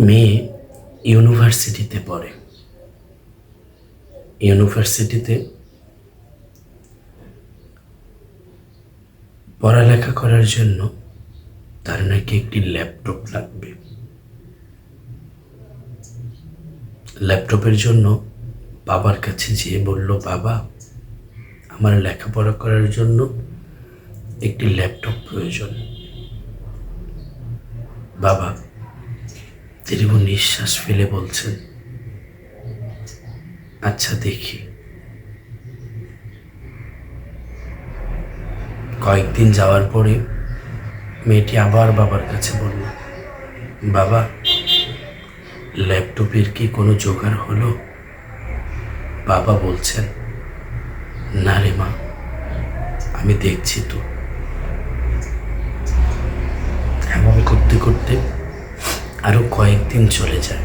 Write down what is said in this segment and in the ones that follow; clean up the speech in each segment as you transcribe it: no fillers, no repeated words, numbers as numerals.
মেয়ে ইউনিভার্সিটিতে পড়ে। ইউনিভার্সিটিতে পড়ালেখা করার জন্য তার নাকি একটি ল্যাপটপ লাগবে। ল্যাপটপের জন্য বাবার কাছে যেয়ে বলল, বাবা, আমার লেখাপড়া করার জন্য একটি ল্যাপটপ প্রয়োজন। বাবা দীর্ঘ নিঃশ্বাস ফেলে বলছেন, আচ্ছা দেখি। কয়েকদিন যাওয়ার পরে মেয়েটি আবার বাবার কাছে বলল, বাবা, ল্যাপটপের কি কোনো জোগাড় হলো? বাবা বলছেন, না রে মা, আমি দেখছি তো। এমন করতে করতে আরো কয়েকদিন চলে যায়।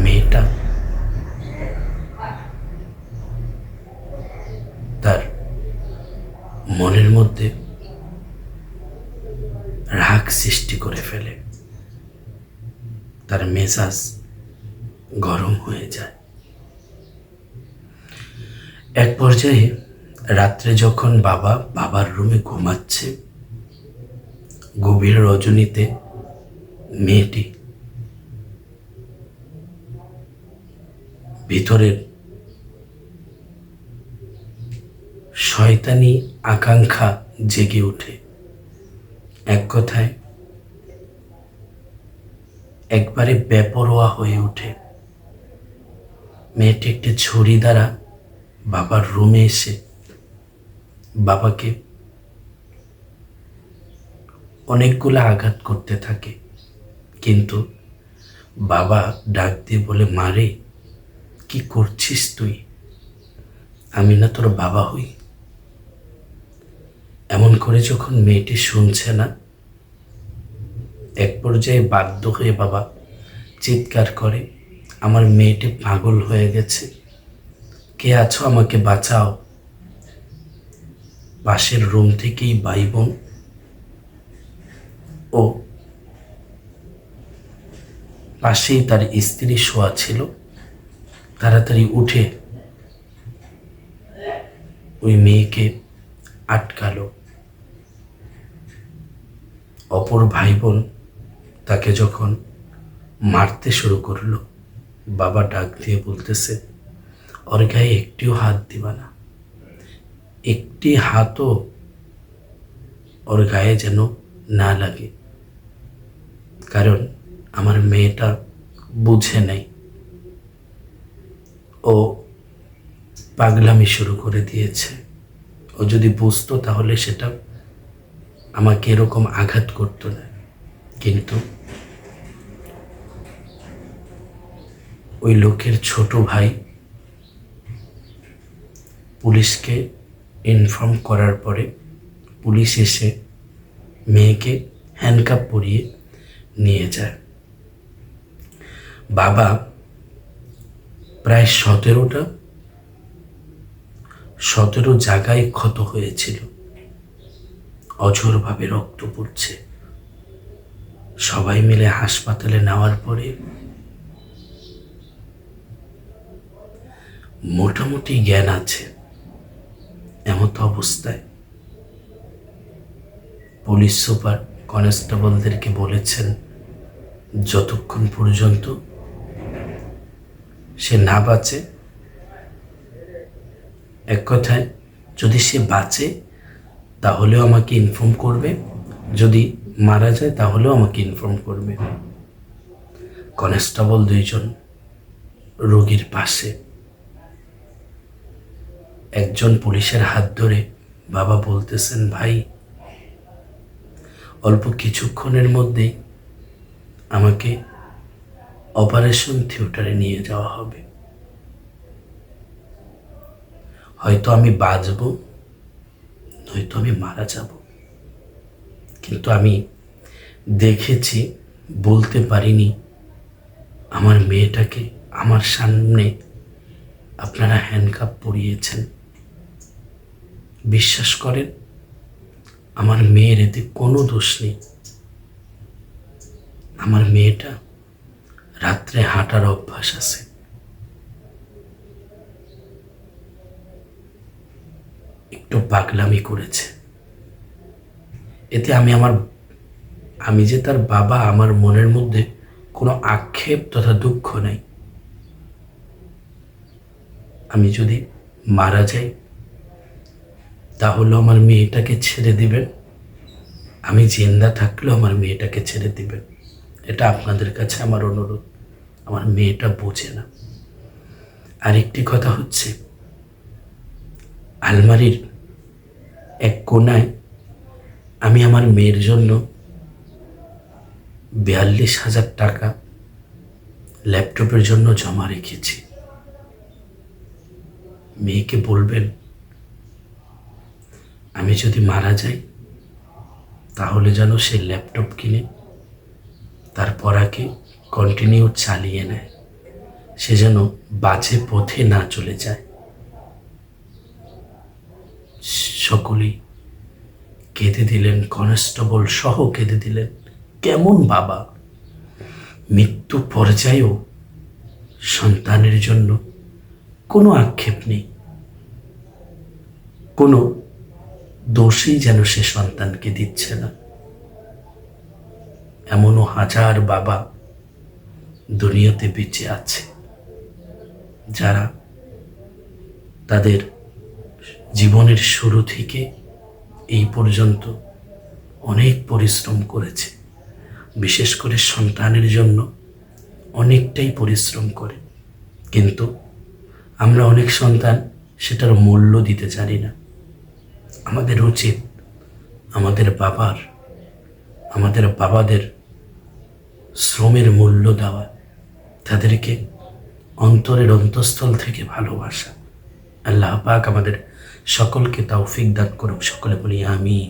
মেয়েটা তার মনের মধ্যে রাগ সৃষ্টি করে ফেলে। তার মেজাজ গরম হয়ে যায়। এক পর্যায়ে রাত্রে যখন বাবার রুমে ঘুমাচ্ছে, গভীর রজনীতে মেয়েটি ভিতরের শয়তানি আকাঙ্ক্ষা জেগে ওঠে। এক কথায় একবারে বেপরোয়া হয়ে ওঠে। মেয়েটি একটি ছুরি দ্বারা বাবার রুমে এসে বাবাকে অনেকগুলো আঘাত করতে থাকে। কিন্তু বাবা ডাক দিয়ে বলে, মারে, কি করছিস তুই? আমি না তোর বাবা হই? এমন করে যখন মেয়েটি শুনছে না, এক পর্যায়ে বাধ্য হয়ে বাবা চিৎকার করে, আমার মেয়েটি পাগল হয়ে গেছে, কে আছো, আমাকে বাঁচাও। পাশের রুম থেকেই ভাই বোন ও পাশেই তার স্ত্রী শোয়া ছিল, তাড়াতাড়ি উঠে ওই মেয়েকে আটকালো। অপর ভাই বোন তাকে যখন মারতে শুরু করলো, বাবা ডাক দিয়ে বলতেছে, ওর গায়ে একটিও হাত দিবা না, একটি হাতও ওর গায়ে যেন না লাগে, কারণ আমার মেয়েটা বুঝে নাই, ও পাগলামি শুরু করে দিয়েছে। ও যদি বুঝতো তাহলে সেটা আমাকে এরকম আঘাত করতো না। কিন্তু ওই লোকের ছোট ভাই পুলিশকে ইনফর্ম করার পরে পুলিশ এসে মেয়েকে হ্যান্ডকাপ পরিয়ে নিয়ে যায়। বাবা প্রায় 17 জায়গায় ক্ষত হয়েছিল, অঝোরভাবে রক্ত পড়ছে। সবাই মিলে হাসপাতালে নেওয়ার পরে মোটামুটি জ্ঞান আছে। এমত অবস্থায় পুলিশ সুপার কনস্টেবলদেরকে বলেছেন, যতক্ষণ পর্যন্ত সে না বাঁচে, এক কথায় যদি সে বাঁচে তাহলেও আমাকে ইনফর্ম করবে, যদি মারা যায় তাহলেও আমাকে ইনফর্ম করবে। কনস্টেবল 2জন রোগীর পাশে। একজন পুলিশের হাত ধরে বাবা বলতেছেন, ভাই, অল্প কিছুক্ষণের মধ্যেই আমাকে অপারেশন থিয়েটারে নিয়ে যাওয়া হবে, হয়তো আমি বাঁচব, নয়তো আমি মারা যাব। কিন্তু আমি দেখেছি, বলতে পারিনি, আমার মেয়েটাকে আমার সামনে আপনারা হ্যান্ডকাপ পরিয়েছেন। বিশ্বাস করেন, আমার মেয়ের এতে কোনো দোষ নেই। আমার মেয়েটা রাত্রে হাঁটার অভ্যাস আছে। একটু পাগলামি করেছে, এতে আমি যে তার বাবা, আমার মনের মধ্যে কোনো আক্ষেপ তথা দুঃখ নেই। আমি যদি মারা যাই তাহলে আমার মেয়েটাকে ছেড়ে দিবেন, আমি জিন্দা থাকলেও আমার মেয়েটাকে ছেড়ে দিবেন। এটা আপনাদের কাছে আমার অনুরোধ। আমার মেয়েটা বোঝে না। আরেকটি কথা হচ্ছে, আলমারির এক কোনায় আমি আমার মেয়ের জন্য 42,000 টাকা ল্যাপটপের জন্য জমা রেখেছি। মেয়েকে বলবেন, আমি যদি মারা যাই তাহলে যেন সে ল্যাপটপ কিনে তার পড়াকে কন্টিনিউ চালিয়ে নেয়, সে যেন বাজে পথে না চলে যায়। সকলেই কেঁদে দিলেন, কনস্টেবল সহ কেঁদে দিলেন। কেমন বাবা! মৃত্যু পর্যায়েও সন্তানের জন্য কোনো আক্ষেপ নেই, কোনো দোষই যেন সে সন্তানকে দিচ্ছে না। এমনও হাজার বাবা দুনিয়াতে বেঁচে আছে যারা তাদের জীবনের শুরু থেকে এই পর্যন্ত অনেক পরিশ্রম করেছে, বিশেষ করে সন্তানের জন্য অনেকটাই পরিশ্রম করে। কিন্তু আমরা অনেক সন্তান সেটার মূল্য দিতে জানি না। আমাদের উচিত আমাদের বাবাদের শ্রমের মূল্য দেওয়া, তাদেরকে অন্তরের অন্তঃস্থল থেকে ভালোবাসা। আল্লাহ পাক আমাদের সকলকে তৌফিক দান করুক। সকলে বলি আমিন।